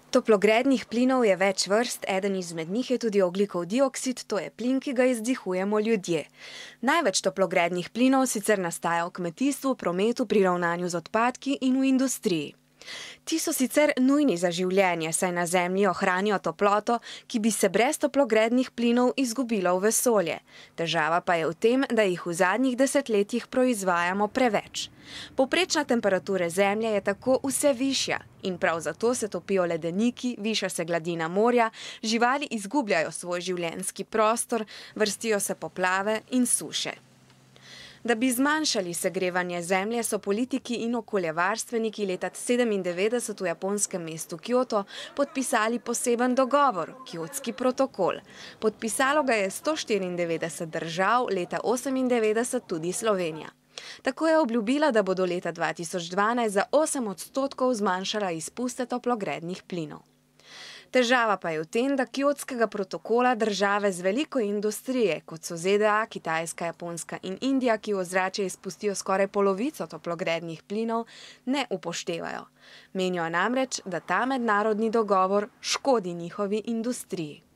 Toplogrednih plinov je več vrst, eden izmed njih je tudi ogljikov dioksid, to je plin, ki ga izdihujemo ljudje. Največ toplogrednih plinov sicer nastaja v kmetijstvu, prometu, pri ravnanju z odpadki in v industriji. Ti so sicer nujni za življenje, saj na Zemlji ohranijo toploto, ki bi se brez toplogrednih plinov izgubila v vesolje. Težava pa je v tem, da jih v zadnjih desetletjih proizvajamo preveč. Povprečna temperatura Zemlje je tako vse višja in prav zato se topijo ledeniki, viša se gladina morja, živali izgubljajo svoj življenjski prostor, vrstijo se poplave in suše. Da bi zmanjšali segrevanje Zemlje, so politiki in okoljevarstveniki leta 1997 v japonskem mestu Kjoto podpisali poseben dogovor, Kjotski protokol. Podpisalo ga je 194 držav, leta 1998 tudi Slovenija. Tako je obljubila, da bo do leta 2012 za 8% zmanjšala izpuste toplogrednih plinov. Težava pa je v tem, da Kjotskega protokola države z veliko industrije, kot so ZDA, Kitajska, Japonska in Indija, ki v ozračje izpustijo skoraj polovico toplogrednih plinov, ne upoštevajo. Menijo namreč, da ta mednarodni dogovor škodi njihovi industriji.